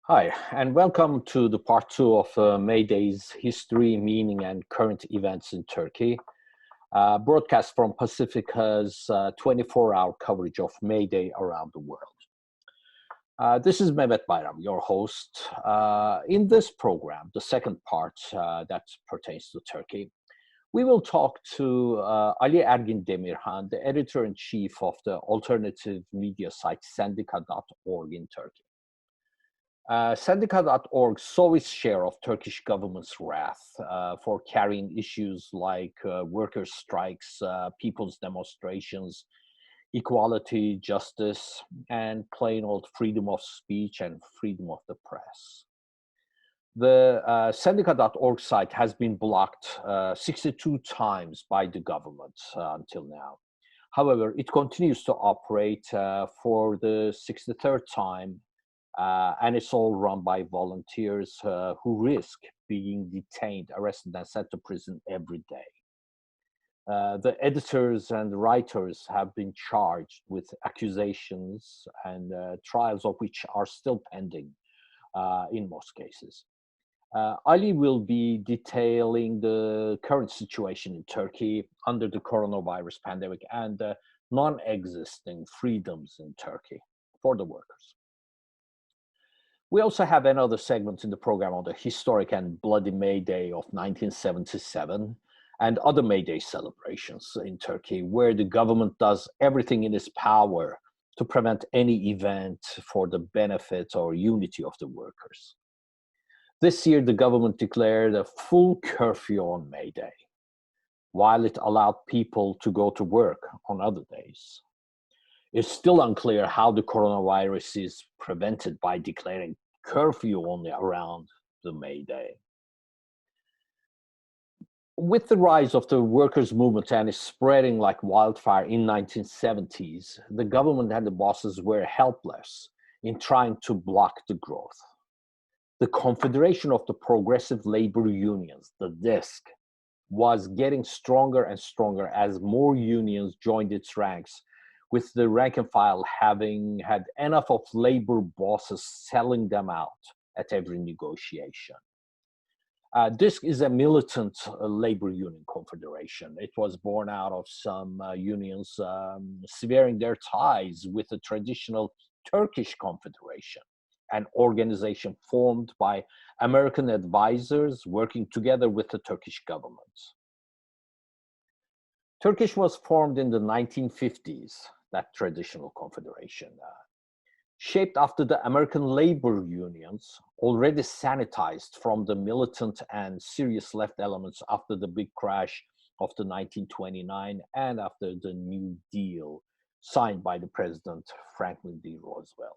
Hi, and welcome to the part two of MayDay's History, Meaning, and Current Events in Turkey, broadcast from Pacifica's 24-hour coverage of MayDay around the world. This is Mehmet Bayram, your host. In this program, the second part that pertains to Turkey, we will talk to Ali Ergin Demirhan, the editor-in-chief of the alternative media site Sendika.org in Turkey. Sendika.org saw its share of Turkish government's wrath for carrying issues like workers' strikes, people's demonstrations, equality, justice, and plain old freedom of speech and freedom of the press. The Sendika.org site has been blocked 62 times by the government until now. However, it continues to operate for the 63rd time, and it's all run by volunteers who risk being detained, arrested, and sent to prison every day. The editors and writers have been charged with accusations and trials of which are still pending in most cases. Ali will be detailing the current situation in Turkey under the coronavirus pandemic and non-existing freedoms in Turkey for the workers. We also have another segment in the program on the historic and bloody May Day of 1977 and other May Day celebrations in Turkey, where the government does everything in its power to prevent any event for the benefit or unity of the workers. This year, the government declared a full curfew on May Day, while it allowed people to go to work on other days. It's still unclear how the coronavirus is prevented by declaring curfew only around the May Day. With the rise of the workers' movement and its spreading like wildfire in 1970s, the government and the bosses were helpless in trying to block the growth. The Confederation of the Progressive Labor Unions, the DISC, was getting stronger and stronger as more unions joined its ranks, with the rank and file having had enough of labor bosses selling them out at every negotiation. DISC is a militant labor union confederation. It was born out of some unions severing their ties with the traditional Turkish Confederation, an organization formed by American advisors working together with the Turkish government. Turkish was formed in the 1950s, that traditional confederation, shaped after the American labor unions, already sanitized from the militant and serious left elements after the big crash of the 1929 and after the New Deal signed by the President Franklin D. Roosevelt.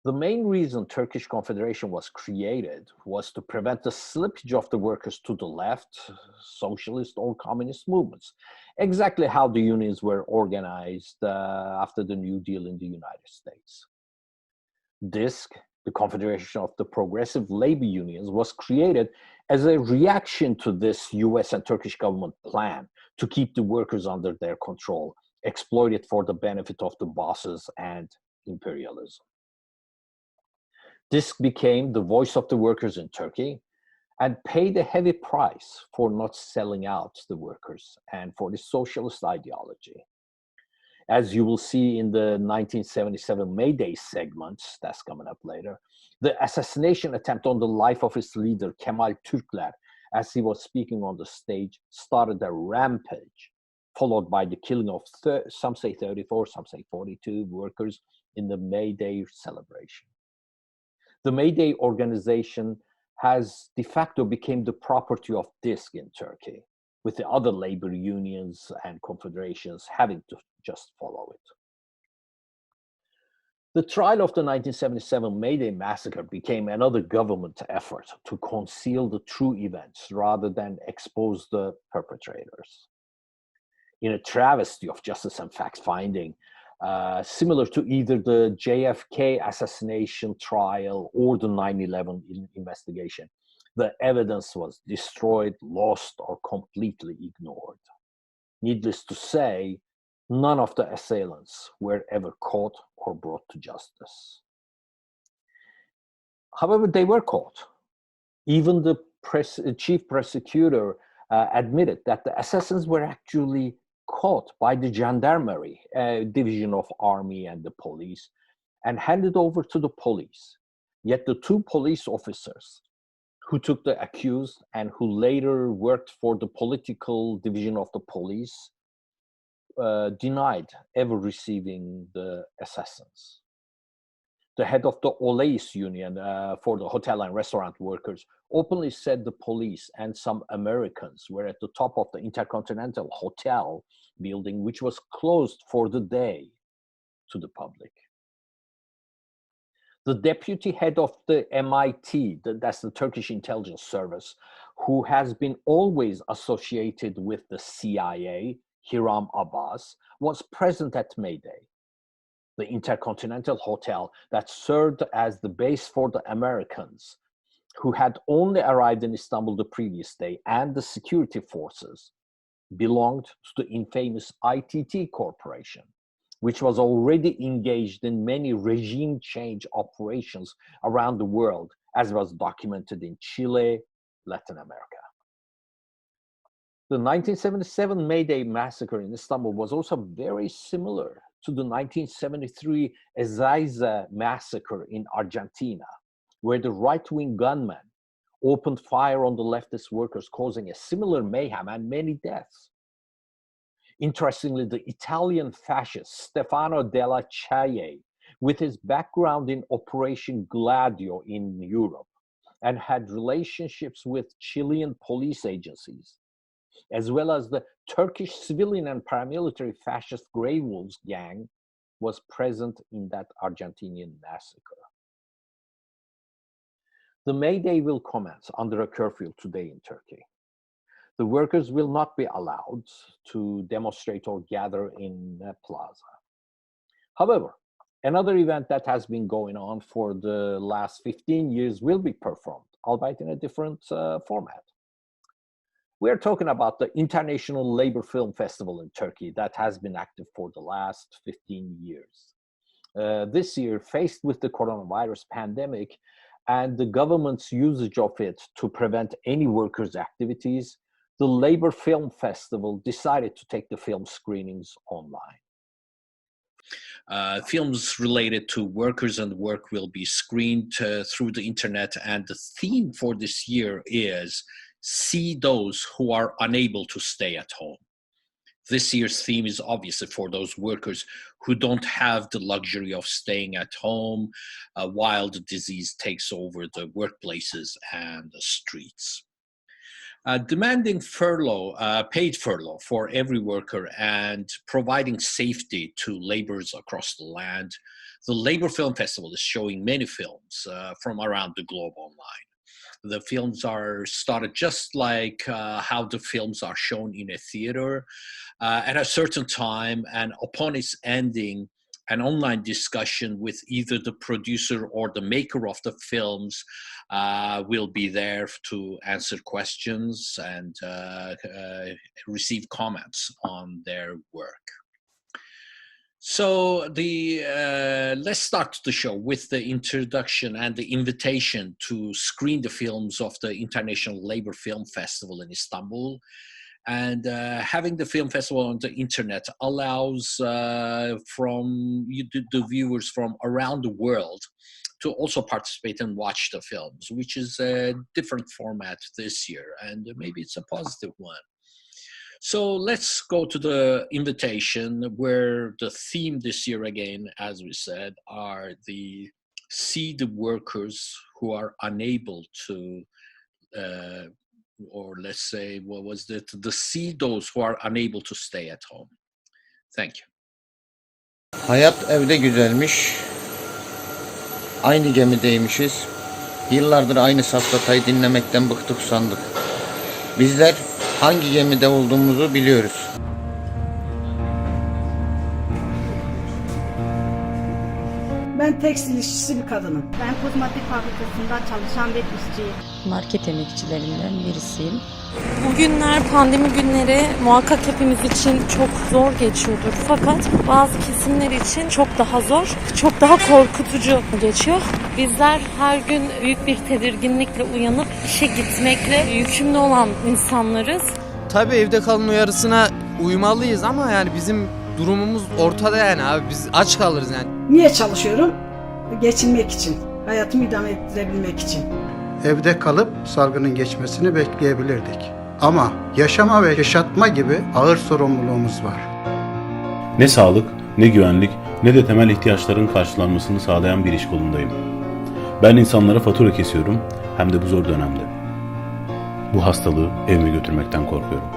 The main reason Turkish Confederation was created was to prevent the slippage of the workers to the left, socialist or communist movements, exactly how the unions were organized after the New Deal in the United States. DISC, the Confederation of the Progressive Labor Unions, was created as a reaction to this US and Turkish government plan to keep the workers under their control, exploited for the benefit of the bosses and imperialism. DISC became the voice of the workers in Turkey and paid a heavy price for not selling out the workers and for the socialist ideology. As you will see in the 1977 May Day segment, that's coming up later, the assassination attempt on the life of its leader, Kemal Türkler, as he was speaking on the stage, started a rampage, followed by the killing of some say 34, some say 42 workers in the May Day celebration. The MayDay organization has de facto become the property of DISC in Turkey, with the other labor unions and confederations having to just follow it. The trial of the 1977 MayDay massacre became another government effort to conceal the true events rather than expose the perpetrators. In a travesty of justice and fact-finding, similar to either the JFK assassination trial or the 9/11 investigation, the evidence was destroyed, lost, or completely ignored. Needless to say, none of the assailants were ever caught or brought to justice. However, they were caught. Even the chief prosecutor admitted that the assassins were actually caught by the gendarmerie division of army and the police and handed over to the police. Yet the two police officers who took the accused and who later worked for the political division of the police denied ever receiving the assassins. The head of the Olais union for the hotel and restaurant workers openly said the police and some Americans were at the top of the Intercontinental Hotel building, which was closed for the day to the public. The deputy head of the MIT, that's the Turkish intelligence service, who has been always associated with the CIA, Hiram Abbas, was present at MayDay. The Intercontinental Hotel that served as the base for the Americans who had only arrived in Istanbul the previous day, and the security forces belonged to the infamous ITT Corporation, which was already engaged in many regime change operations around the world, as was documented in Chile, Latin America. The 1977 MayDay massacre in Istanbul was also very similar to the 1973 Ezeiza massacre in Argentina, where the right-wing gunman opened fire on the leftist workers, causing a similar mayhem and many deaths. Interestingly, the Italian fascist Stefano della Chaie, with his background in Operation Gladio in Europe, and had relationships with Chilean police agencies, as well as the Turkish civilian and paramilitary fascist Grey Wolves gang, was present in that Argentinian massacre. The MayDay will commence under a curfew today in Turkey. The workers will not be allowed to demonstrate or gather in a plaza. However, another event that has been going on for the last 15 years will be performed, albeit in a different format. We are talking about the International Labor Film Festival in Turkey that has been active for the last 15 years. This year, faced with the coronavirus pandemic and the government's usage of it to prevent any workers' activities, the Labor Film Festival decided to take the film screenings online. Films related to workers and work will be screened through the internet, and the theme for this year is See Those Who Are Unable to Stay at Home. This year's theme is obviously for those workers who don't have the luxury of staying at home while the disease takes over the workplaces and the streets. Demanding furlough, paid furlough for every worker and providing safety to laborers across the land, the Labor Film Festival is showing many films from around the globe online. The films are started just like how the films are shown in a theater at a certain time, and upon its ending, an online discussion with either the producer or the maker of the films will be there to answer questions and receive comments on their work. So let's start the show with the introduction and the invitation to screen the films of the International Labor Film Festival in Istanbul. And having the film festival on the internet allows the viewers from around the world to also participate and watch the films, which is a different format this year, and maybe it's a positive one. So let's go to the invitation, where the theme this year, again, as we said, are the See the Workers Who Are Unable to, or let's say, what was it? The See Those Who Are Unable to Stay at Home. Thank you. Hayat evde güzelmiş. Aynı gemideymişiz. Yıllardır aynı safsatayı dinlemekten bıktık sandık. Bizler hangi gemide olduğumuzu biliyoruz. Ben tekstil işçisi bir kadınım. Ben kozmetik fabrikasında çalışan bir işçiyim. Market emekçilerinden birisiyim. Bugünler, pandemi günleri muhakkak hepimiz için çok zor geçiyordur. Fakat bazı kesimler için çok daha zor, çok daha korkutucu geçiyor. Bizler her gün büyük bir tedirginlikle uyanıp işe gitmekle yükümlü olan insanlarız. Tabii evde kalın uyarısına uymalıyız ama yani bizim durumumuz ortada yani abi, biz aç kalırız yani. Niye çalışıyorum? Geçinmek için, hayatımı idame ettirebilmek için. Evde kalıp salgının geçmesini bekleyebilirdik. Ama yaşama ve yaşatma gibi ağır sorumluluğumuz var. Ne sağlık, ne güvenlik, ne de temel ihtiyaçların karşılanmasını sağlayan bir iş kolundayım. Ben insanlara fatura kesiyorum, hem de bu zor dönemde. Bu hastalığı evime götürmekten korkuyorum.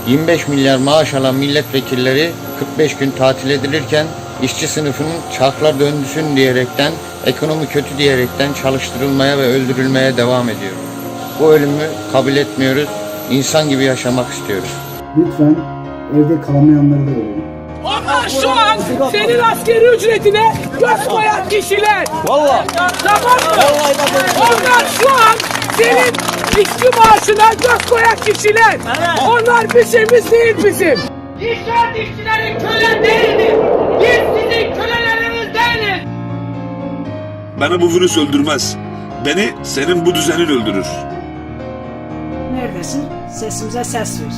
25 milyar maaş alan milletvekilleri 45 gün tatil edilirken işçi sınıfının çarklar döndüsün diyerekten, ekonomi kötü diyerekten çalıştırılmaya ve öldürülmeye devam ediyor. Bu ölümü kabul etmiyoruz, insan gibi yaşamak istiyoruz. Lütfen evde kalamayanları da verin. Onlar şu an senin askeri ücretine göz koyan kişiler. Vallahi. Tamam mı? Onlar şu an senin işçi maaşına göz koyan kişiler. Onlar işimiz değil bizim. İnşaat işçileri köle değildir. Biz sizin köleleriniz değiliz. Beni bu virüs öldürmez. Beni senin bu düzenin öldürür. Neredesin? Sesimize ses ver.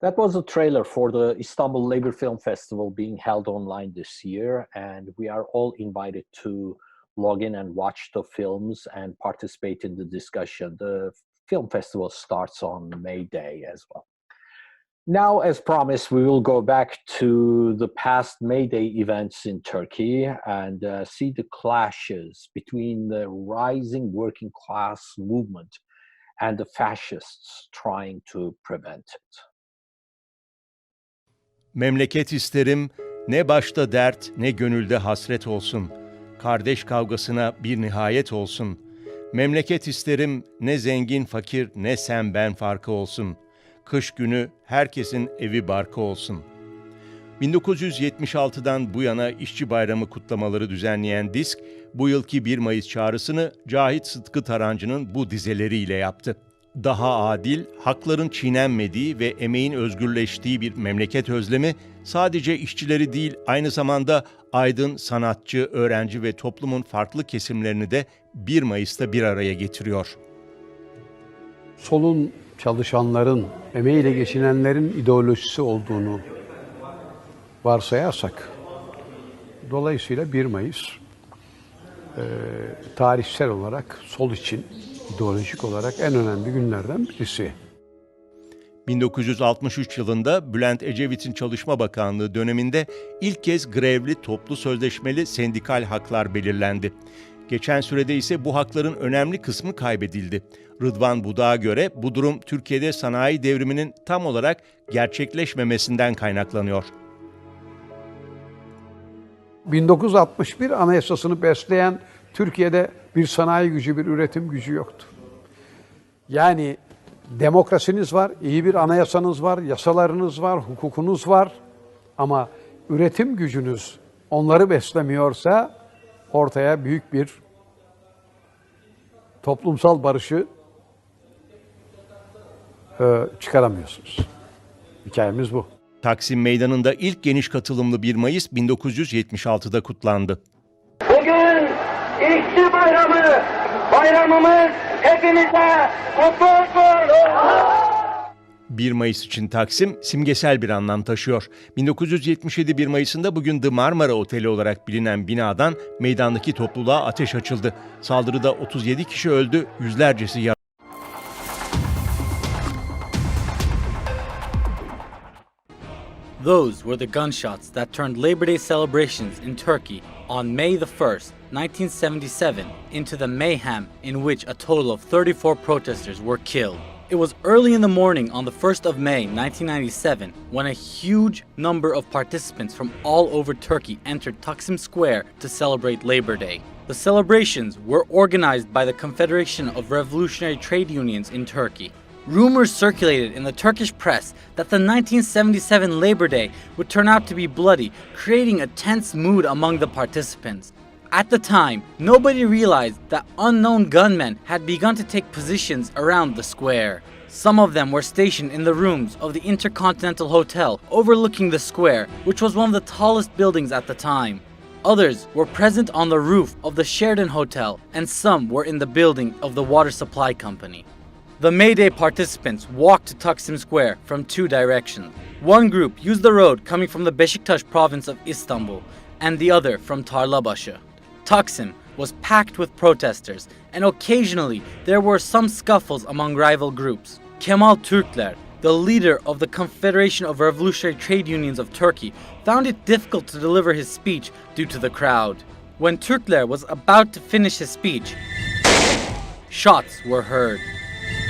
That was a trailer for the Istanbul Labor Film Festival being held online this year, and we are all invited to log in and watch the films and participate in the discussion. The film festival starts on MayDay as well. Now, as promised, we will go back to the past MayDay events in Turkey and see the clashes between the rising working class movement and the fascists trying to prevent it. Memleket isterim, ne başta dert ne gönülde hasret olsun. Kardeş kavgasına bir nihayet olsun. Memleket isterim, ne zengin fakir ne sen ben farkı olsun. Kış günü herkesin evi barkı olsun. 1976'dan bu yana İşçi Bayramı kutlamaları düzenleyen DİSK, bu yılki 1 Mayıs çağrısını Cahit Sıtkı Tarancı'nın bu dizeleriyle yaptı. Daha adil, hakların çiğnenmediği ve emeğin özgürleştiği bir memleket özlemi sadece işçileri değil, aynı zamanda aydın, sanatçı, öğrenci ve toplumun farklı kesimlerini de 1 Mayıs'ta bir araya getiriyor. Solun, çalışanların, emeğiyle geçinenlerin ideolojisi olduğunu varsayarsak, dolayısıyla 1 Mayıs tarihsel olarak sol için ideolojik olarak en önemli günlerden birisi. 1963 yılında Bülent Ecevit'in Çalışma Bakanlığı döneminde ilk kez grevli, toplu sözleşmeli sendikal haklar belirlendi. Geçen sürede ise bu hakların önemli kısmı kaybedildi. Rıdvan Budak'a göre bu durum Türkiye'de sanayi devriminin tam olarak gerçekleşmemesinden kaynaklanıyor. 1961 Anayasasını besleyen Türkiye'de bir sanayi gücü, bir üretim gücü yoktu. Yani demokrasiniz var, iyi bir anayasanız var, yasalarınız var, hukukunuz var ama üretim gücünüz onları beslemiyorsa ortaya büyük bir toplumsal barışı çıkaramıyorsunuz. Hikayemiz bu. Taksim Meydanı'nda ilk geniş katılımlı 1 Mayıs 1976'da kutlandı. Bugün İşçi Bayramı, bayramımız hepinize kutlu olsun. 1 Mayıs için Taksim simgesel bir anlam taşıyor. 1977 1 Mayıs'ında bugün The Marmara Oteli olarak bilinen binadan meydandaki topluluğa ateş açıldı. Saldırıda 37 kişi öldü, yüzlercesi yaralandı. Those were the gunshots that turned Labor Day celebrations in Turkey on May the 1st, 1977, into the mayhem in which a total of 34 protesters were killed. It was early in the morning on the 1st of May, 1997, when a huge number of participants from all over Turkey entered Taksim Square to celebrate Labor Day. The celebrations were organized by the Confederation of Revolutionary Trade Unions in Turkey. Rumors circulated in the Turkish press that the 1977 Labor Day would turn out to be bloody, creating a tense mood among the participants. At the time, nobody realized that unknown gunmen had begun to take positions around the square. Some of them were stationed in the rooms of the Intercontinental Hotel overlooking the square, which was one of the tallest buildings at the time. Others were present on the roof of the Sheraton Hotel, and some were in the building of the water supply company. The MayDay participants walked to Taksim Square from two directions. One group used the road coming from the Beşiktaş province of Istanbul, and the other from Tarlabaşı. Taksim was packed with protesters, and occasionally there were some scuffles among rival groups. Kemal Türkler, the leader of the Confederation of Revolutionary Trade Unions of Turkey, found it difficult to deliver his speech due to the crowd. When Türkler was about to finish his speech, shots were heard.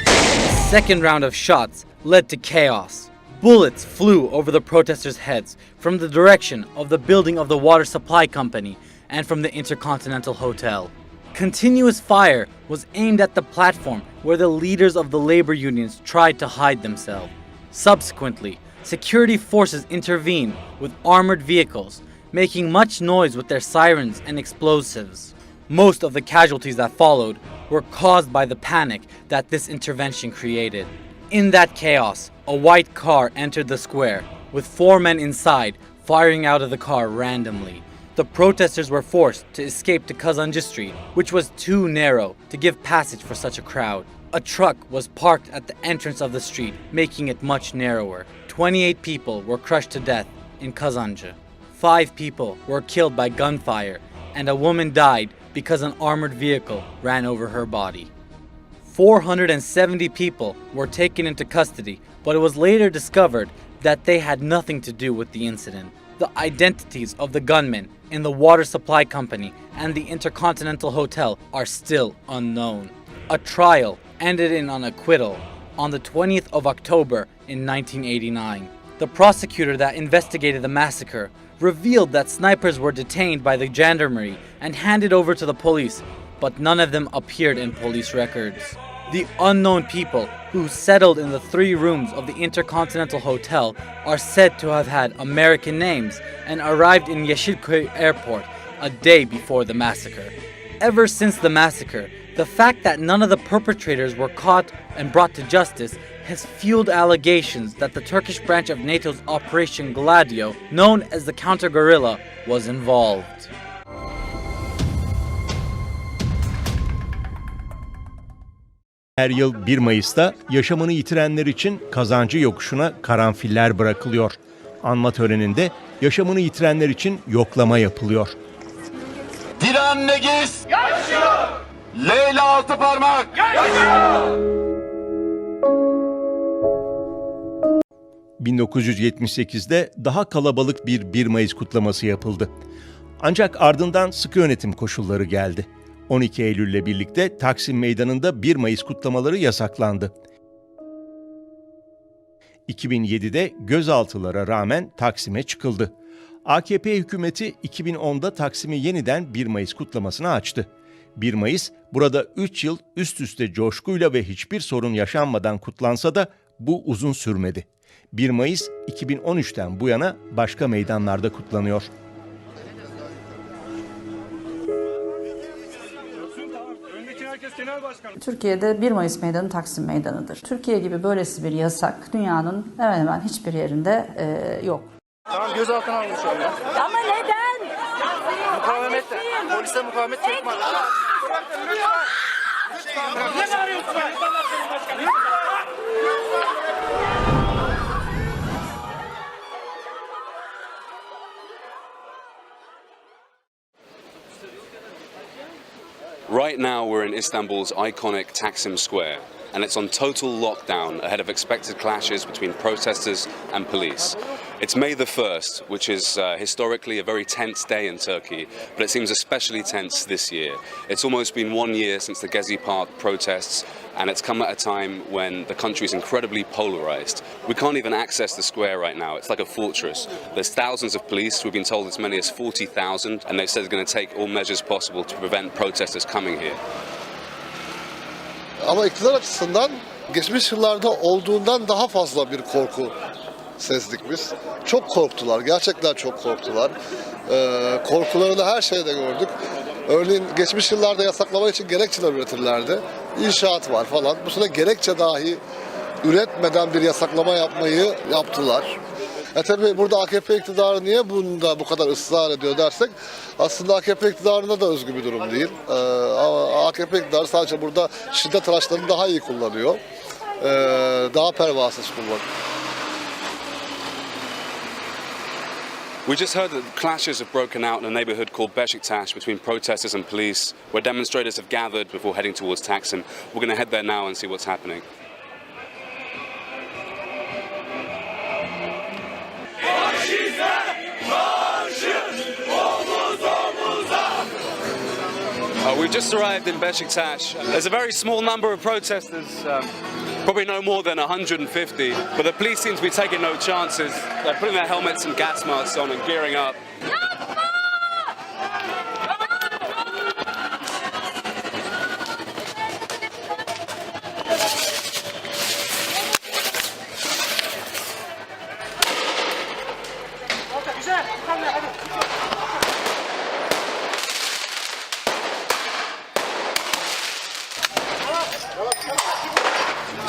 The second round of shots led to chaos. Bullets flew over the protesters' heads from the direction of the building of the water supply company and from the Intercontinental Hotel. Continuous fire was aimed at the platform where the leaders of the labor unions tried to hide themselves. Subsequently, security forces intervened with armored vehicles, making much noise with their sirens and explosives. Most of the casualties that followed were caused by the panic that this intervention created. In that chaos, a white car entered the square, with 4 men inside firing out of the car randomly. The protesters were forced to escape to Kazancı Street, which was too narrow to give passage for such a crowd. A truck was parked at the entrance of the street, making it much narrower. 28 people were crushed to death in Kazancı. 5 people were killed by gunfire, and a woman died because an armored vehicle ran over her body. 470 people were taken into custody, but it was later discovered that they had nothing to do with the incident. The identities of the gunmen in the water supply company and the Intercontinental Hotel are still unknown. A trial ended in an acquittal on the 20th of October in 1989. The prosecutor that investigated the massacre revealed that snipers were detained by the gendarmerie and handed over to the police, but none of them appeared in police records. The unknown people who settled in the 3 rooms of the Intercontinental Hotel are said to have had American names and arrived in Yeşilköy Airport a day before the massacre. Ever since the massacre, the fact that none of the perpetrators were caught and brought to justice has fueled allegations that the Turkish branch of NATO's Operation Gladio, known as the counter-guerrilla, was involved. Her yıl 1 Mayıs'ta yaşamını yitirenler için Kazancı Yokuşu'na karanfiller bırakılıyor. Anma töreninde yaşamını yitirenler için yoklama yapılıyor. Diren Negiz! Yaşıyor! Leyla Altıparmak! Yaşıyor! 1978'de daha kalabalık bir 1 Mayıs kutlaması yapıldı. Ancak ardından sıkı yönetim koşulları geldi. 12 Eylül'le birlikte Taksim Meydanı'nda 1 Mayıs kutlamaları yasaklandı. 2007'de gözaltılara rağmen Taksim'e çıkıldı. AKP hükümeti 2010'da Taksim'i yeniden 1 Mayıs kutlamasına açtı. 1 Mayıs burada 3 yıl üst üste coşkuyla ve hiçbir sorun yaşanmadan kutlansa da bu uzun sürmedi. 1 Mayıs 2013'ten bu yana başka meydanlarda kutlanıyor. Türkiye'de 1 Mayıs Meydanı Taksim Meydanı'dır. Türkiye gibi böylesi bir yasak dünyanın hemen hemen hiçbir yerinde yok. Tamam, gözaltına almış şu anda. Ama neden? Mukavemet, polise mukavemet çekme. Ne arıyorsun? Right now we're in Istanbul's iconic Taksim Square, and it's on total lockdown ahead of expected clashes between protesters and police. It's May the 1st, which is historically a very tense day in Turkey, but it seems especially tense this year. It's almost been 1 year since the Gezi Park protests, and it's come at a time when the country is incredibly polarized. We can't even access the square right now. It's like a fortress. There's thousands of police. We've been told as many as 40,000, and they've said they're going to take all measures possible to prevent protesters coming here. Ama iktidar açısından Geçmiş yıllarda olduğundan daha fazla bir korku sezdik biz. Çok korktular, gerçekten çok korktular. Korkularını her şeyde gördük. Örneğin geçmiş yıllarda yasaklama için gerekçeler üretirlerdi. İnşaat var falan. Bu sene gerekçe dahi üretmeden bir yasaklama yapmayı yaptılar. Tabii burada AKP iktidarı niye bunda bu kadar ısrar ediyor dersek, aslında AKP iktidarına da özgü bir durum değil. AKP iktidarı sadece burada şiddet araçlarını daha iyi kullanıyor. Daha pervasız kullanıyor. We just heard that clashes have broken out in a neighborhood called Beşiktaş between protesters and police, where demonstrators have gathered before heading towards Taksim. We're going to head there now and see what's happening. We've just arrived in Beşiktaş. There's a very small number of protesters, probably no more than 150, but the police seem to be taking no chances. They're putting their helmets and gas masks on and gearing up.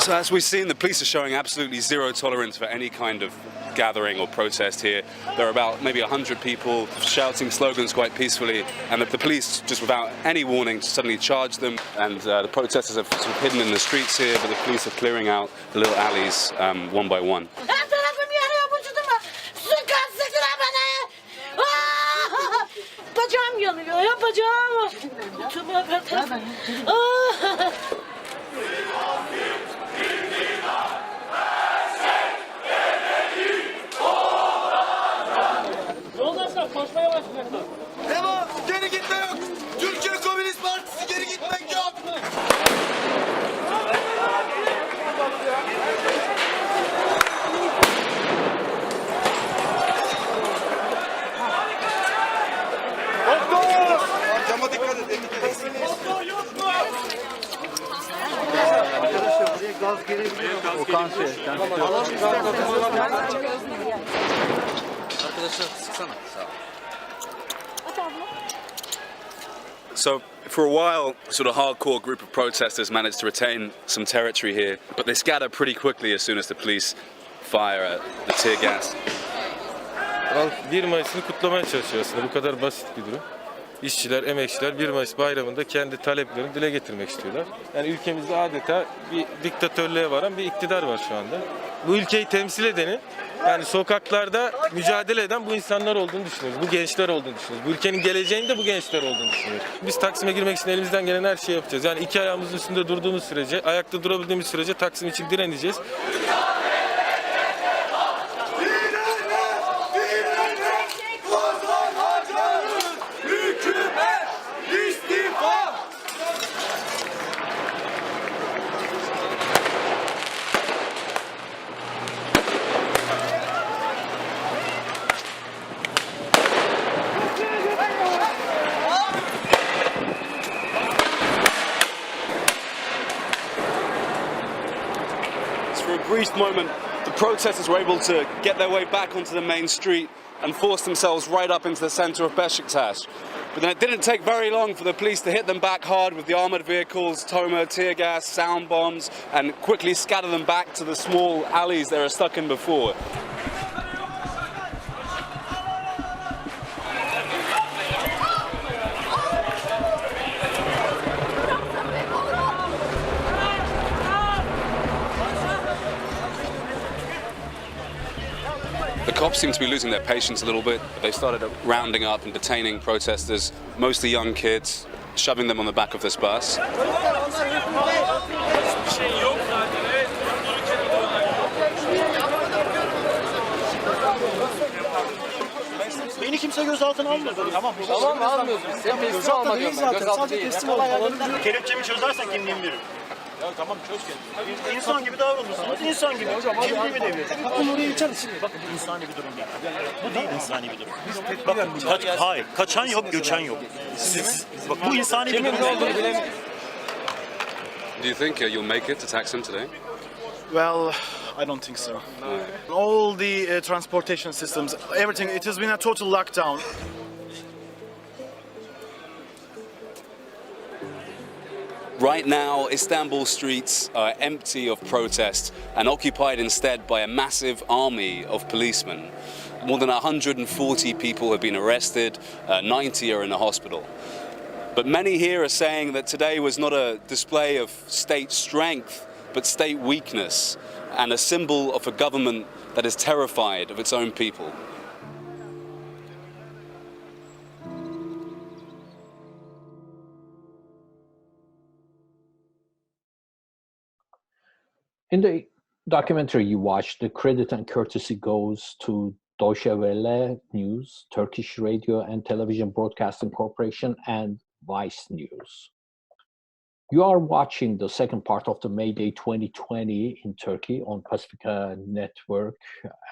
So as we've seen, the police are showing absolutely zero tolerance for any kind of gathering or protest here. There are about maybe 100 people shouting slogans quite peacefully, and the police, just without any warning, suddenly charge them. And the protesters have sort of hidden in the streets here, but the police are clearing out the little alleys one by one. Bacağım yanıyor ya, bacağım. Koşmaya başlayacaklar. Devam, geri gitme yok. Türkiye Komünist Partisi geri gitmek yok. Doktor! Cama dikkat edin. Doktor yok mu? Arkadaşlar buraya gaz gelebilir. O kanser. Arkadaşlar sıksana. Sağ ol. So, for a while, sort of hardcore group of protesters managed to retain some territory here, but they scatter pretty quickly as soon as the police fire the tear gas. 1 Mayıs'ını kutlamaya çalışıyor aslında. Bu kadar basit bir durum. İşçiler, emekçiler 1 Mayıs bayramında kendi taleplerini dile getirmek istiyorlar. Yani ülkemizde adeta bir diktatörlüğe varan bir iktidar var şu anda. Bu ülkeyi temsil edenin, yani sokaklarda mücadele eden bu insanlar olduğunu düşünüyoruz. Bu gençler olduğunu düşünüyoruz. Bu ülkenin geleceğinde bu gençler olduğunu düşünüyoruz. Biz Taksim'e girmek için elimizden gelen her şeyi yapacağız. Yani 2 ayağımızın üstünde durduğumuz sürece, ayakta durabildiğimiz sürece Taksim için direneceğiz. For a brief moment, the protesters were able to get their way back onto the main street and force themselves right up into the center of Beşiktaş. But then it didn't take very long for the police to hit them back hard with the armored vehicles, Toma, tear gas, sound bombs, and quickly scatter them back to the small alleys they were stuck in before. The cops seem to be losing their patience a little bit. They've started rounding up and detaining protesters, mostly young kids, shoving them on the back of this bus. Beni kimse gözaltına almadı. Tamam almıyoruz biz. Sen teslim almak yok. Sadece teslim olmadan kelepçemi çözersen kimliğimi veririm. Ya tamam çöz kendini. İnsan gibi davranırsınız. İnsan gibi. Kimliğimi devletin. Bunu oraya içeriz şimdi. Bakın bu insani bir durum değil. Bu değil insani bir durum. Bakın hayır. Kaçan yok, göçen yok. Bak bu insani bir durum. Do you think you'll make it to Taksim today? Well, I don't think so. All the transportation systems, everything, it has been a total lockdown. Right now, Istanbul streets are empty of protest and occupied instead by a massive army of policemen. More than 140 people have been arrested, 90 are in a hospital. But many here are saying that today was not a display of state strength, but state weakness, and a symbol of a government that is terrified of its own people. In the documentary you watched, the credit and courtesy goes to Deutsche Welle News, Turkish Radio and Television Broadcasting Corporation, and Vice News. You are watching the second part of the MayDay 2020 in Turkey on Pacifica Network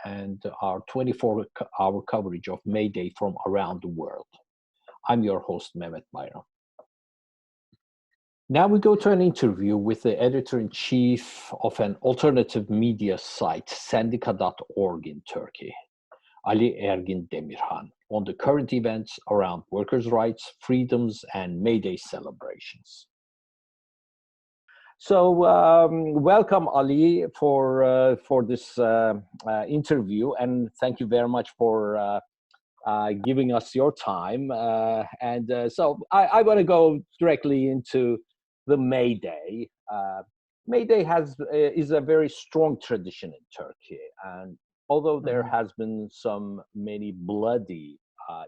and our 24-hour coverage of MayDay from around the world. I'm your host, Mehmet Bayram. Now we go to an interview with the editor-in-chief of an alternative media site, Sendika.org in Turkey, Ali Ergin Demirhan, on the current events around workers' rights, freedoms, and MayDay celebrations. So welcome, Ali, for this interview, and thank you very much for giving us your time. So I want to go directly into the MayDay. MayDay is a very strong tradition in Turkey, and although there has been many bloody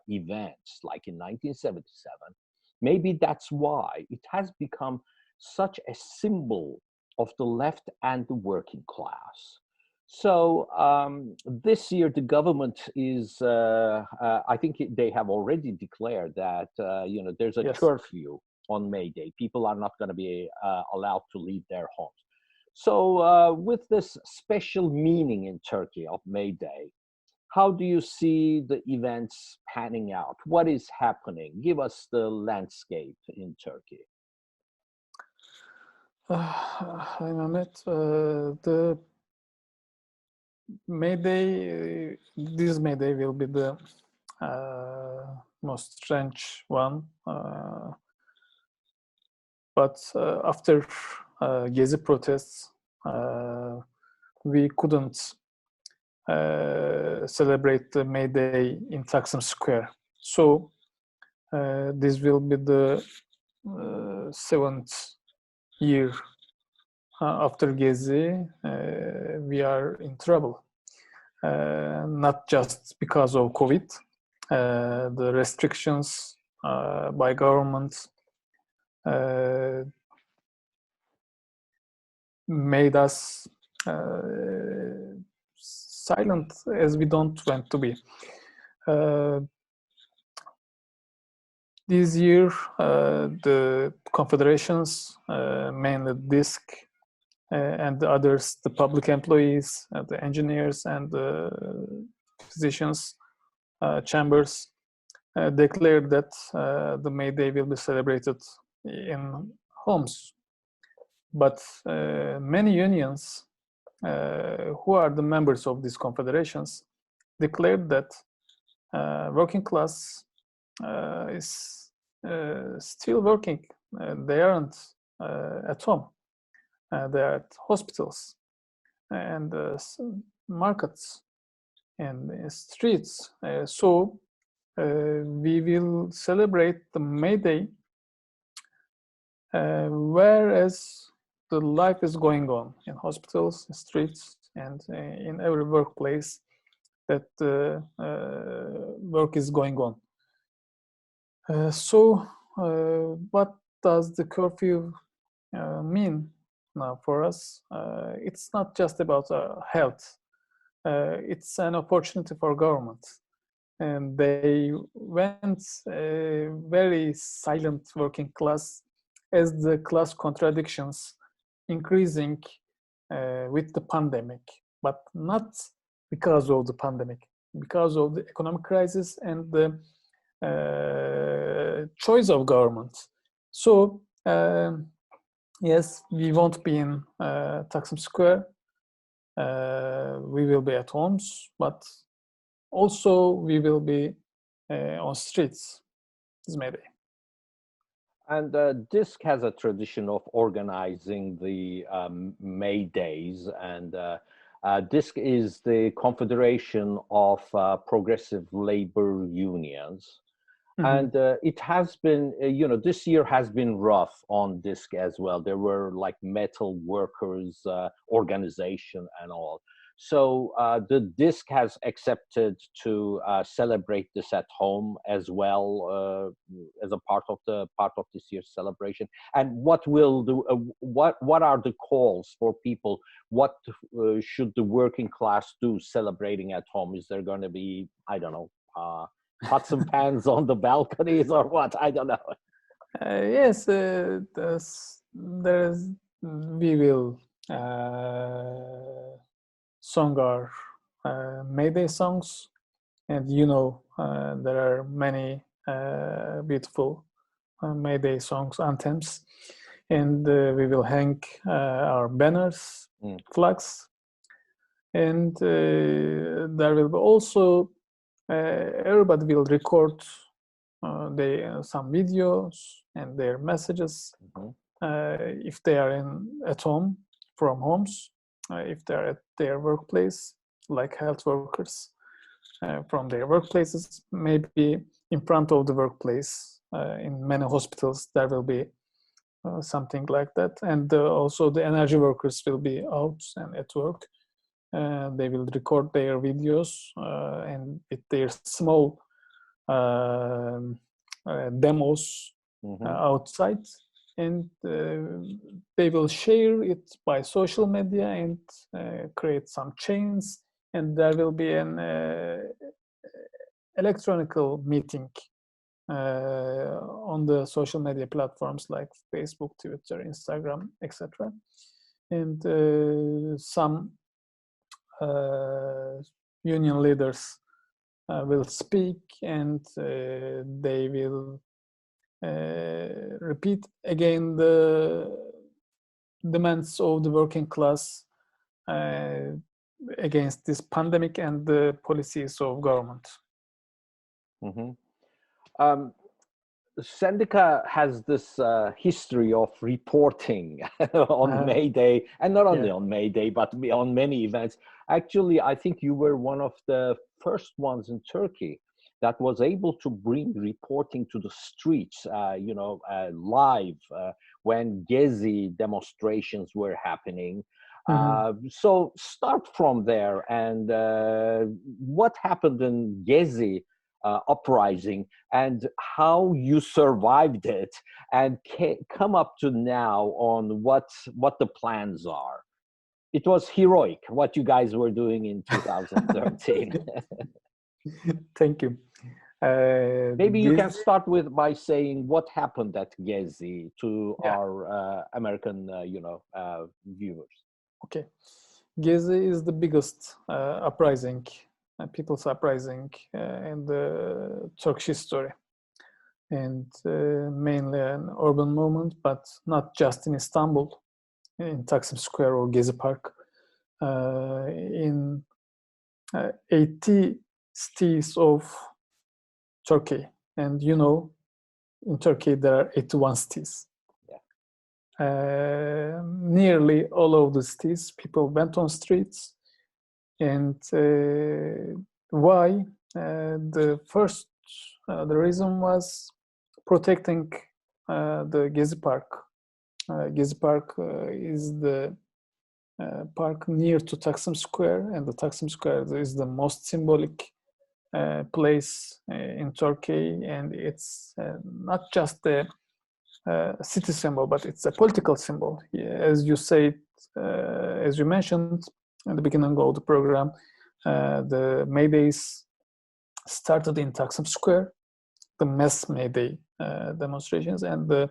events, like in 1977, maybe that's why it has become such a symbol of the left and the working class. So this year, the government is, I think they have already declared that, there's a curfew on MayDay. People are not going to be allowed to leave their homes. So with this special meaning in Turkey of MayDay, how do you see the events panning out? What is happening? Give us the landscape in Turkey. Hi, Mehmet. The MayDay, this MayDay will be the most strange one. But after Gezi protests, we couldn't celebrate the MayDay in Taksim Square. So this will be the 7th year after Gezi. We are in trouble. Not just because of COVID, the restrictions by government made us silent, as we don't want to be. This year, the confederations, mainly DISC, and the others, the public employees, the engineers, and the physicians, chambers, declared that the MayDay will be celebrated in homes. But many unions who are the members of these confederations declared that working class is still working. They aren't at home. They are at hospitals and markets and streets. So we will celebrate the MayDay whereas the life is going on in hospitals, streets, and in every workplace that work is going on. So what does the curfew mean now for us? It's not just about health. It's an opportunity for government. And they went a very silent working class as the class contradictions increasing with the pandemic, but not because of the pandemic, because of the economic crisis and the choice of government. So yes, we won't be in Taksim Square, we will be at homes, but also we will be on streets. This May Day. And DISC has a tradition of organizing the MayDays, and DISC is the Confederation of Progressive Labor Unions. And it has been, this year has been rough on DISC as well. There were like metal workers organization and all. So the DISC has accepted to celebrate this at home as well as a part of this year's celebration. And what will the what are the calls for people? What should the working class do celebrating at home? Is there going to be, I don't know, pots and pans on the balconies or what? I don't know. Yes, we will song our MayDay songs, and there are many beautiful MayDay songs, anthems, and we will hang our banners, flags, and there will be also everybody will record some videos and their messages if they are at home, from homes, if they are at their workplace, like health workers from their workplaces, maybe in front of the workplace. In many hospitals there will be something like that, and also the energy workers will be out and at work. They will record their videos and with their small demos outside, and they will share it by social media and create some chains, and there will be an electronic meeting on the social media platforms like Facebook, Twitter, Instagram, etc. And some union leaders will speak, and they will repeat again the demands of the working class against this pandemic and the policies of government. Sendika has this history of reporting on MayDay, and not only on MayDay, but on many events. Actually, I think you were one of the first ones in Turkey that was able to bring reporting to the streets, live when Gezi demonstrations were happening. So start from there, and what happened in Gezi uprising, and how you survived it, and come up to now on what the plans are. It was heroic what you guys were doing in 2013. Thank you. Maybe you can start by saying what happened at Gezi to our American viewers. Okay, Gezi is the biggest uprising, people's uprising in the Turkish history, and mainly an urban movement, but not just in Istanbul, in Taksim Square or Gezi Park. In 80 cities of Turkey, and in Turkey there are 81 cities. Nearly all of the cities, people went on streets. And why? The reason was protecting the Gezi Park. Gezi Park is the park near to Taksim Square, and the Taksim Square is the most symbolic place in Turkey, and it's not just the city symbol, but it's a political symbol. As you as you mentioned at the beginning of the program, the MayDays started in Taksim Square, the mass MayDay demonstrations, and the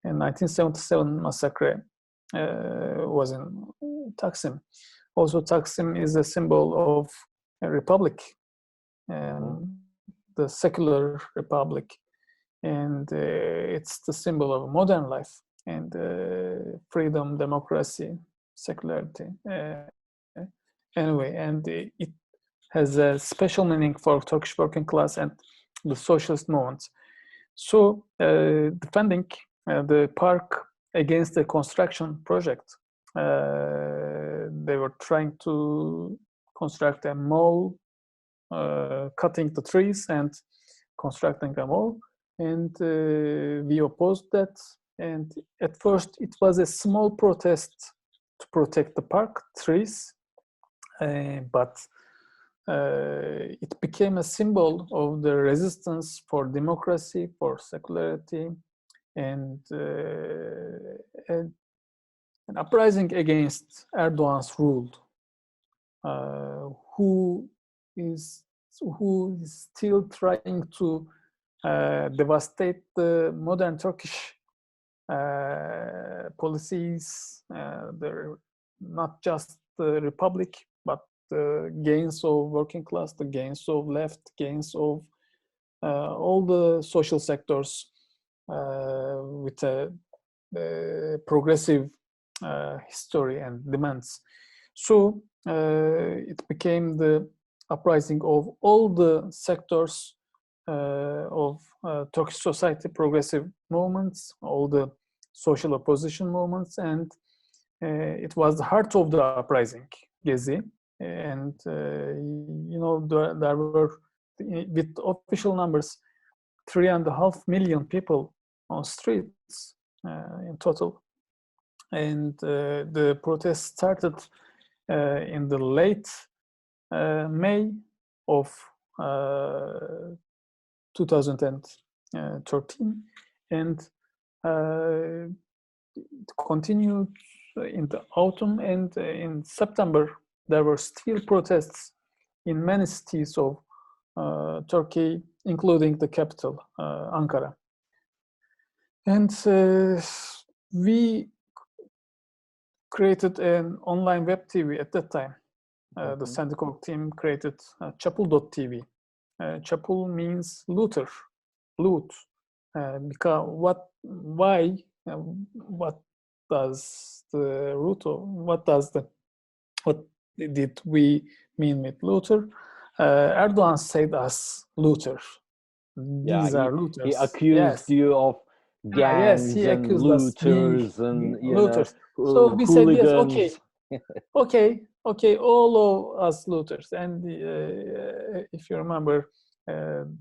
1977 massacre was in Taksim. Also, Taksim is a symbol of a republic, the secular republic, and it's the symbol of modern life and freedom, democracy, secularity. anyway, and it has a special meaning for Turkish working class and the socialist movement. So, defending the park against the construction project, they were trying to construct a mall, cutting the trees and constructing a mall, and we opposed that. And at first, it was a small protest to protect the park trees, but it became a symbol of the resistance for democracy, for secularity, and an uprising against Erdogan's rule, who is still trying to devastate the modern Turkish policies. They're not just the republic, but the gains of working class, the gains of left, gains of all the social sectors with a progressive history and demands. So it became the uprising of all the sectors of Turkish society, progressive movements, all the social opposition movements, and it was the heart of the uprising, Gezi. And there were, with official numbers, 3.5 million people on streets in total. And the protest started in the late May of 2013, and it continued in the autumn, and in September there were still protests in many cities of Turkey, including the capital, Ankara. And we created an online web TV at that time. The Sandikok team created Çapul.tv. Çapul means looter, loot. Because what does the root of, what did we mean with looter? Erdogan said us looter. These are looters. He accused you of gangs and looters and looters. So we said yes, okay, all of us looters. And if you remember,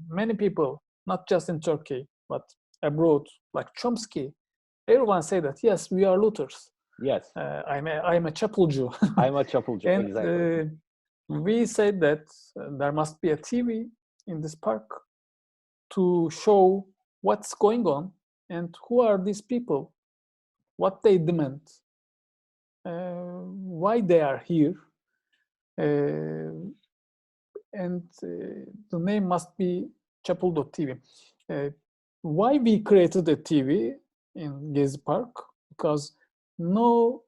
many people, not just in Turkey but abroad, like Chomsky, everyone said that yes, we are looters. Yes, I'm a Çapulcu. I'm a Çapulcu. And exactly. We said that there must be a TV in this park to show what's going on and who are these people, what they demand, why they are here, and the name must be Çapul.tv. Why we created a TV in Gezi Park? Because no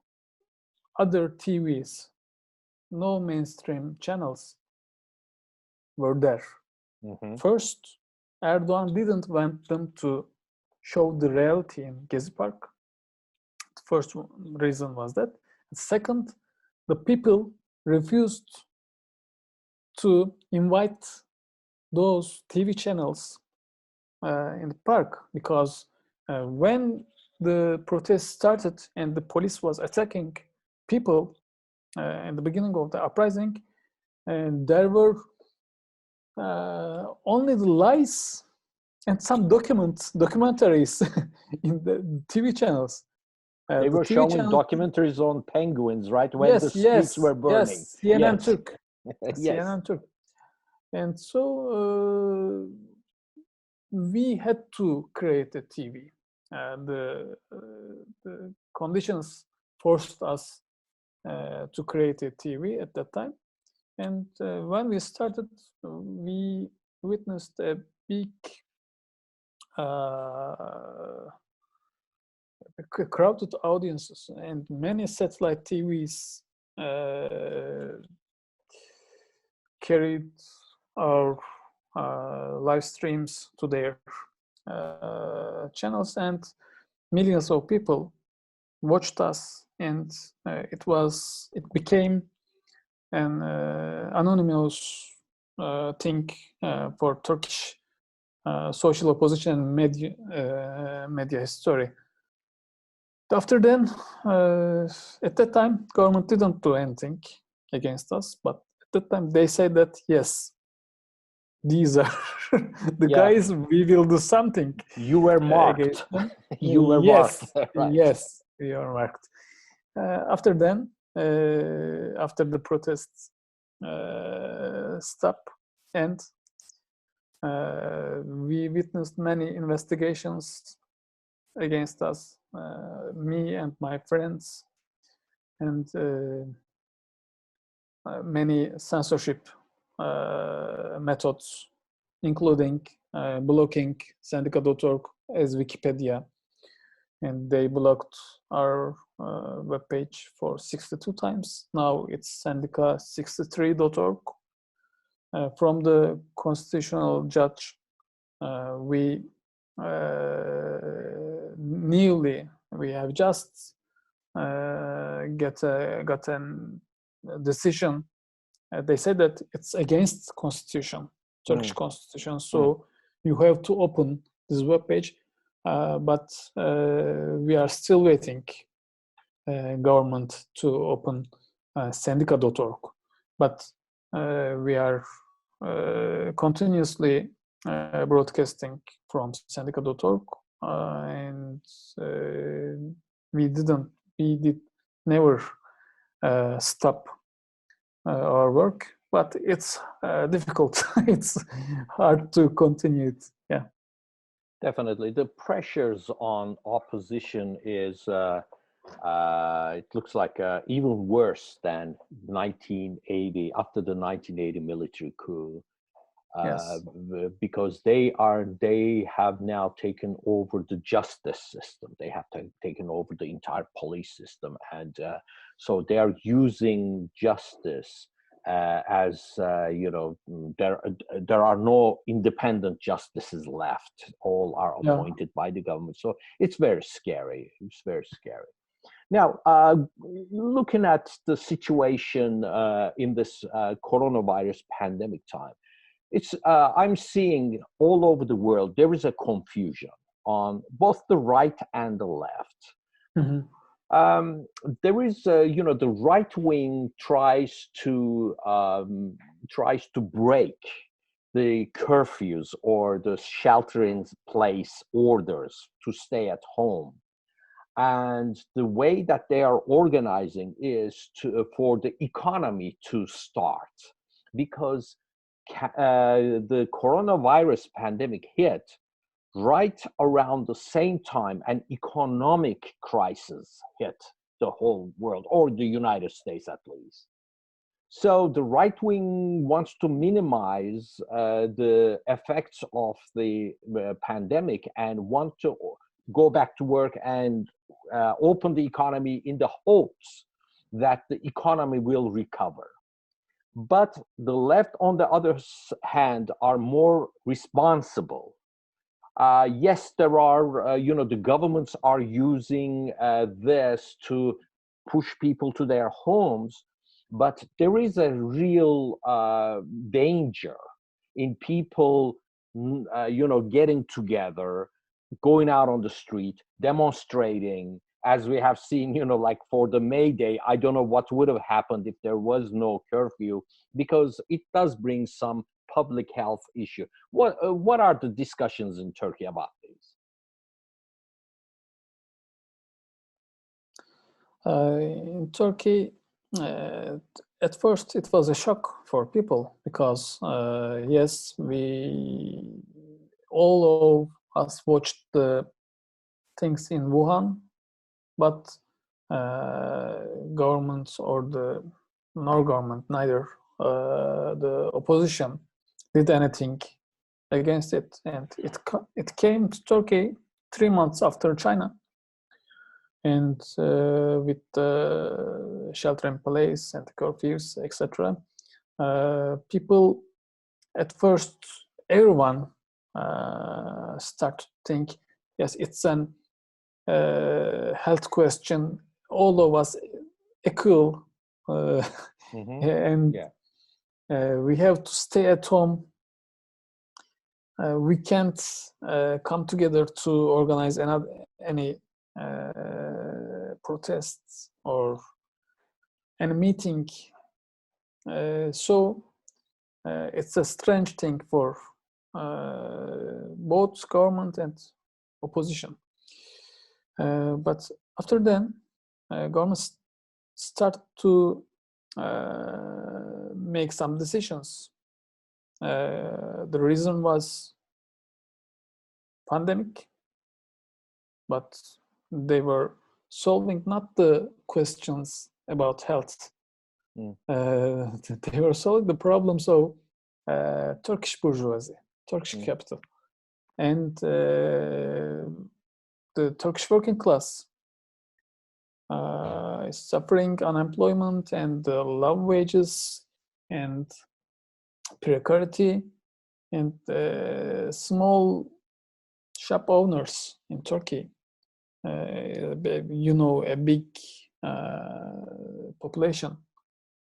other TVs, no mainstream channels were there. First, Erdogan didn't want them to show the reality in Gezi Park. The first reason was that. Second, the people refused to invite those TV channels in the park, because when the protest started and the police was attacking people in the beginning of the uprising, and there were only the lies and some documentaries in the TV channels. They were showing documentaries on penguins, right? When the streets were burning. Yes, CNN Turk. Yes. CNN Turk. And so we had to create a TV. The conditions forced us to create a TV at that time. And when we started, we witnessed a big crowded audiences, and many satellite TVs carried our live streams to their channels, and millions of people watched us, and it became an anonymous thing for Turkish social opposition and media history. After then, at that time, government didn't do anything against us, but at that time they said that yes, these are the guys, we will do something. You were marked. You were yes, marked. Right. yes, we are marked. After then, after the protests stopped, and we witnessed many investigations against us, me and my friends, and many censorship methods, including blocking Sendika.org as Wikipedia, and they blocked our webpage for 62 times. Now it's Sendika63.org. From the constitutional judge, we have just gotten a decision. They said that it's against constitution, Turkish constitution, so you have to open this webpage, but we are still waiting government to open Sendika.org, but we are continuously broadcasting from Sendika.org, and we did never stop our work, but it's difficult. It's hard to continue it. Yeah, definitely. The pressures on opposition is it looks like even worse than 1980, after the 1980 military coup. Yes. Because they have now taken over the justice system. They have taken over the entire police system, and so they are using justice as there are no independent justices left. All are appointed by the government. So it's very scary. It's very scary. Now, looking at the situation in this coronavirus pandemic time, I'm seeing all over the world, there is a confusion on both the right and the left. Mm-hmm. There is, the right wing tries to break the curfews or the shelter-in-place orders to stay at home. And the way that they are organizing is for the economy to start, because the coronavirus pandemic hit right around the same time an economic crisis hit the whole world, or the United States at least. So the right wing wants to minimize the effects of the pandemic and want to go back to work and open the economy in the hopes that the economy will recover. But the left, on the other hand, are more responsible. Yes, there are, the governments are using this to push people to their homes, but there is a real danger in people, getting together, going out on the street, demonstrating, as we have seen, like for the MayDay. I don't know what would have happened if there was no curfew, because it does bring some public health issue. What are the discussions in Turkey about this? In Turkey, at first it was a shock for people, because yes, all of us watched the things in Wuhan, but governments or no government, neither the opposition did anything against it, and it came to Turkey 3 months after China, and with the shelter in place and the curfews, etc. People, at first, everyone start to think, yes, it's an health question. All of us equal and we have to stay at home. We can't come together to organize any protests or any meeting. So it's a strange thing for both government and opposition. But after then, government start to make some decisions. The reason was pandemic, but they were solving not the questions about health. They were solving the problems of Turkish bourgeoisie, Turkish capital, and the Turkish working class is suffering unemployment and low wages and precarity, and small shop owners in Turkey. A big population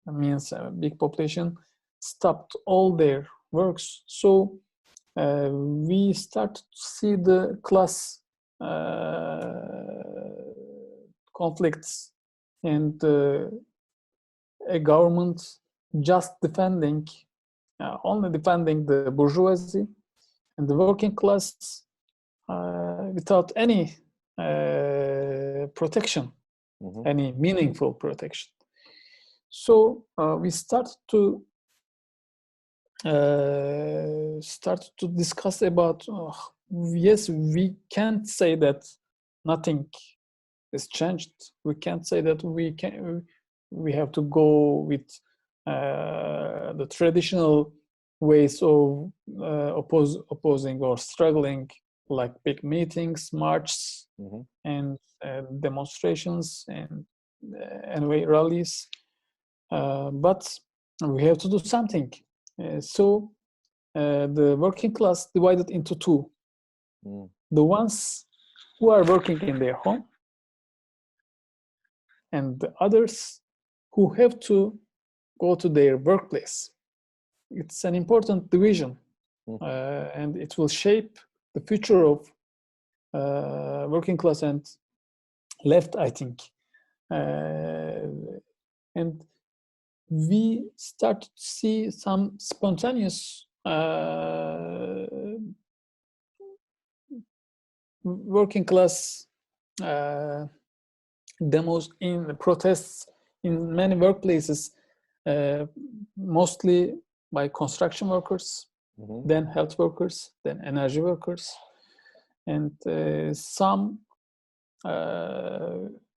means a big population stopped all their works. So we start to see the class conflicts and a government just only defending the bourgeoisie and the working class without any protection, any meaningful protection. So we start to discuss about, yes, we can't say that nothing is changed. We can't say that we have to go with the traditional ways of opposing or struggling, like big meetings, marches, and demonstrations, and anyway rallies. But we have to do something. So the working class divided into two. The ones who are working in their home, and the others who have to go to their workplace. It's an important division, and it will shape the future of working class and left, I think. And we start to see some spontaneous working class demos in protests in many workplaces, mostly by construction workers, then health workers, then energy workers, and some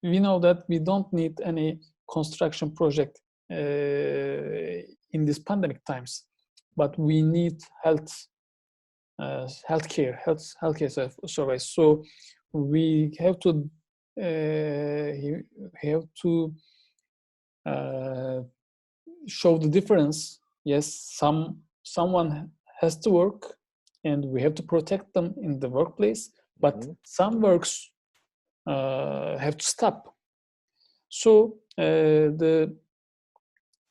we know that we don't need any construction project in these pandemic times, but we need healthcare service. So we have to show the difference. Yes, someone has to work, and we have to protect them in the workplace. But some works have to stop. So the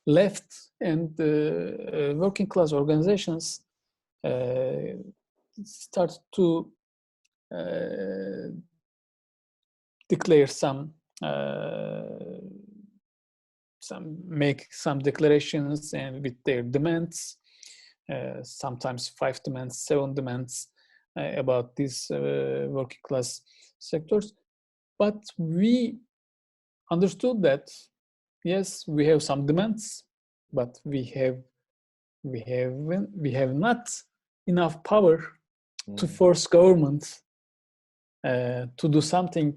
left and the working class organizations start to declare make some declarations and with their demands, sometimes 5 demands, 7 demands about these working class sectors. But we understood that yes, we have some demands, but we have not enough power to force government to do something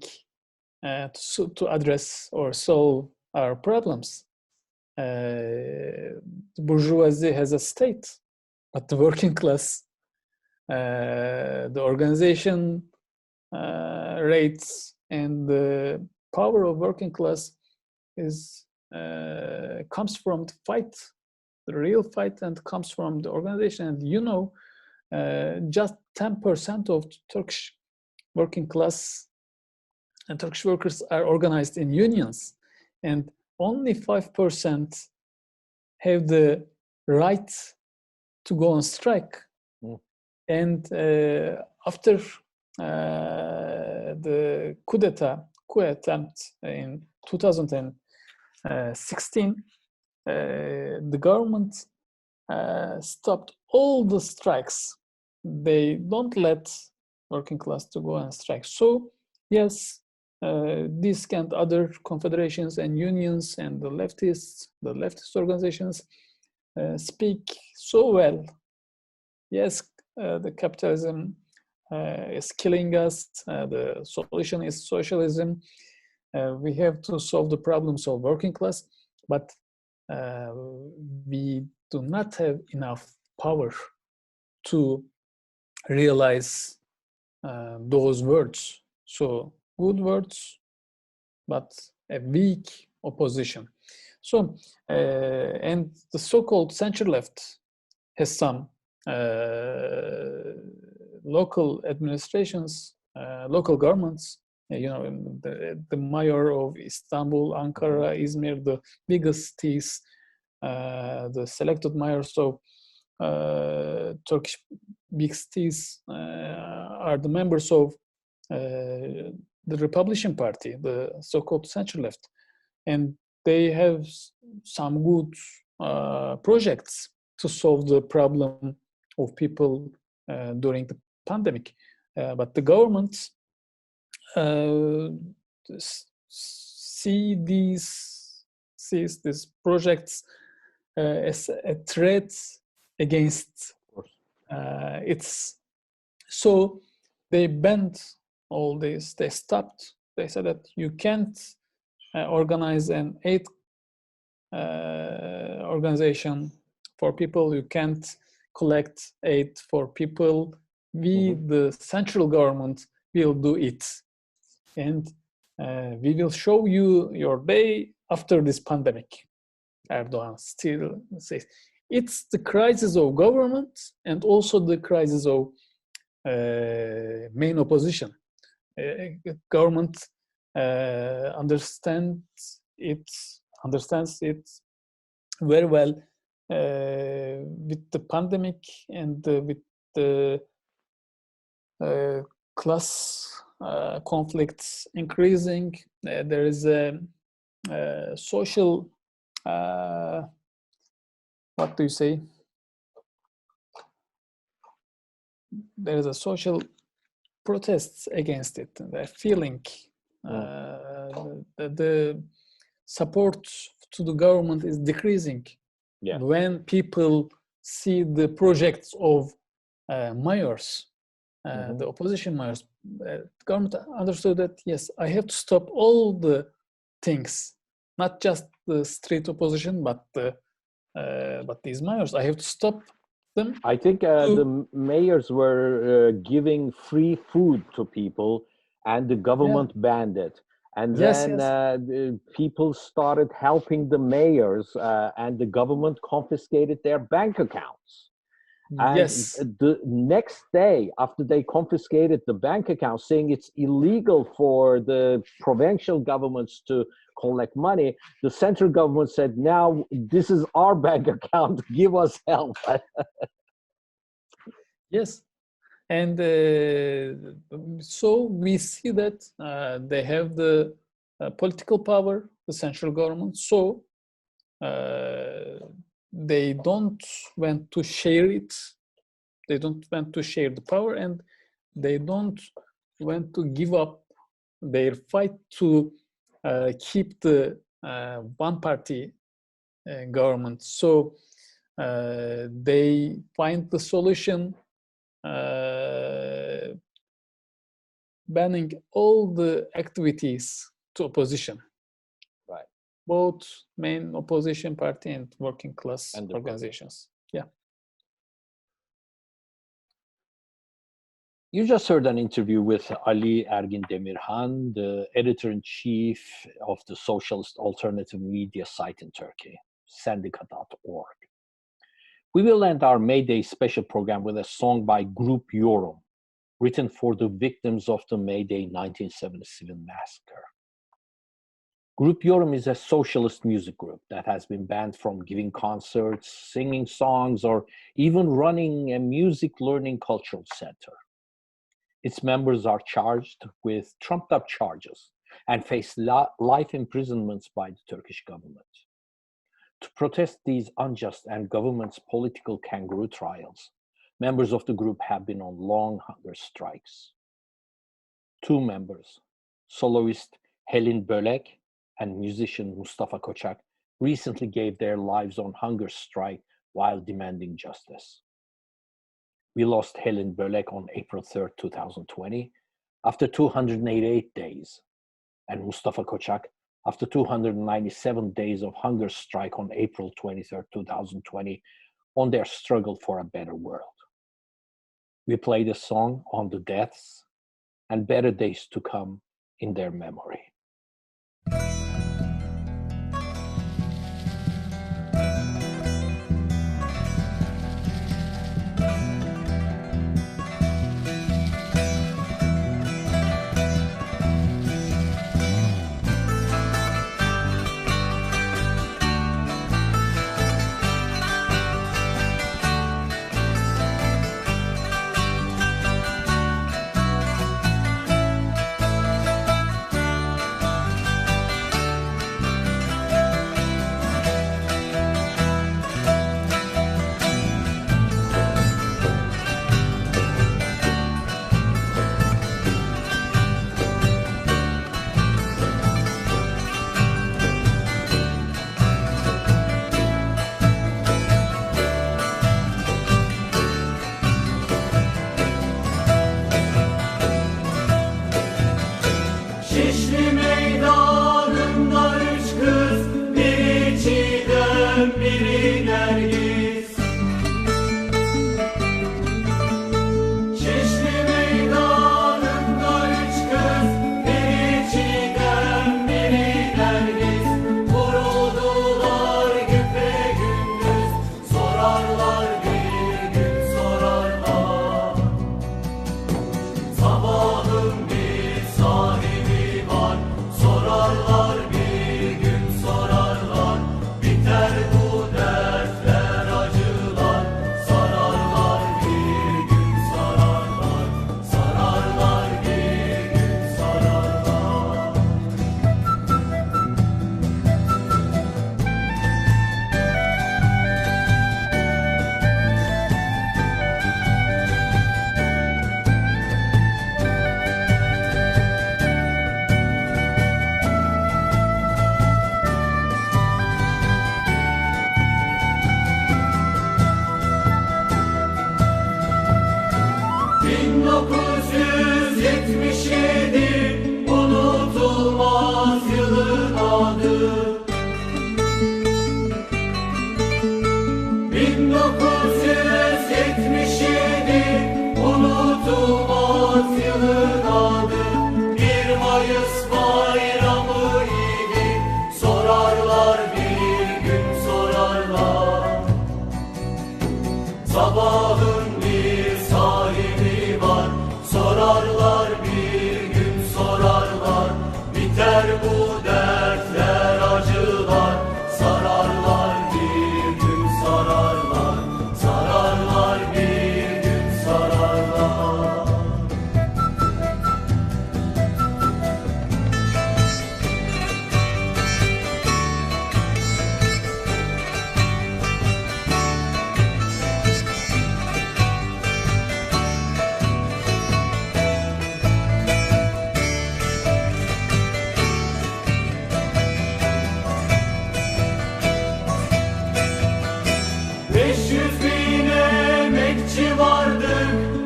to address or solve our problems. The bourgeoisie has a state, but the working class, the organization rates and the power of working class is comes from the fight, the real fight, and comes from the organization. And just 10% of Turkish working class and Turkish workers are organized in unions, and only 5% have the right to go on strike. And after the coup attempt in 2016, the government stopped all the strikes. They don't let working class to go on strike. So yes, this and other confederations and unions and the leftist organizations speak so well. Yes, the capitalism is killing us. The solution is socialism. We have to solve the problems of working class, but we do not have enough power to realize those words. So good words, but a weak opposition. So, and the so-called center left has some local administrations, local governments, the mayor of Istanbul, Ankara, Izmir, the biggest cities, the selected mayors of Turkish big cities are the members of the Republican Party, the so-called center left. And they have some good projects to solve the problem of people during the pandemic. But the government sees these projects as a threat against its. So they banned all this. They stopped. They said that you can't organize an aid organization for people. You can't collect aid for people. We, the central government, will do it. And we will show you your day after this pandemic. Erdogan still says. It's the crisis of government and also the crisis of main opposition. Government understands it very well with the pandemic and with the class conflicts increasing. There is a social, what do you say? There is a social protests against it. They're feeling the support to the government is decreasing. Yeah. When people see the projects of mayors, the opposition mayors, the government understood that, yes, I have to stop all the things, not just the street opposition, but these mayors. I have to stop them. I think the mayors were giving free food to people, and the government banned it. And then the people started helping the mayors, and the government confiscated their bank accounts. And the next day, after they confiscated the bank accounts, saying it's illegal for the provincial governments to collect money, the central government said, now this is our bank account, give us help. Yes. And so we see that they have the political power, the central government, so they don't want to share it. They don't want to share the power, and they don't want to give up their fight to keep the one-party government. So they find the solution banning all the activities to opposition. Right. Both main opposition party and working class and organizations. Yeah. You just heard an interview with Ali Ergin Demirhan, the editor-in-chief of the socialist alternative media site in Turkey, sendika.org. We will end our MayDay special program with a song by Group Yorum, written for the victims of the MayDay 1977 massacre. Grup Yorum is a socialist music group that has been banned from giving concerts, singing songs, or even running a music learning cultural center. Its members are charged with trumped-up charges and face life imprisonments by the Turkish government. To protest these unjust and government's political kangaroo trials, members of the group have been on long hunger strikes. Two members, soloist Helin Bölek and musician Mustafa Koçak, recently gave their lives on hunger strike while demanding justice. We lost Helin Bölek on April 3rd, 2020, after 288 days, and Mustafa Koçak after 297 days of hunger strike on April 23rd, 2020, on their struggle for a better world. We played a song on the deaths and better days to come in their memory.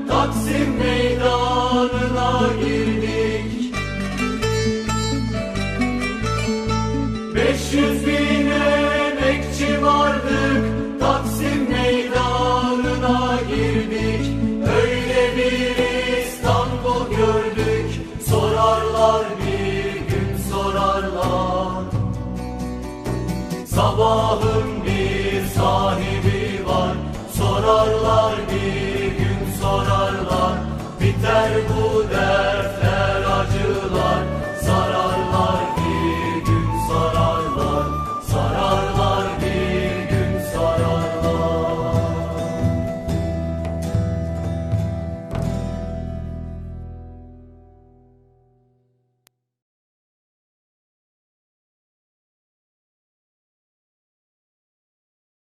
Taksim meydanına gir.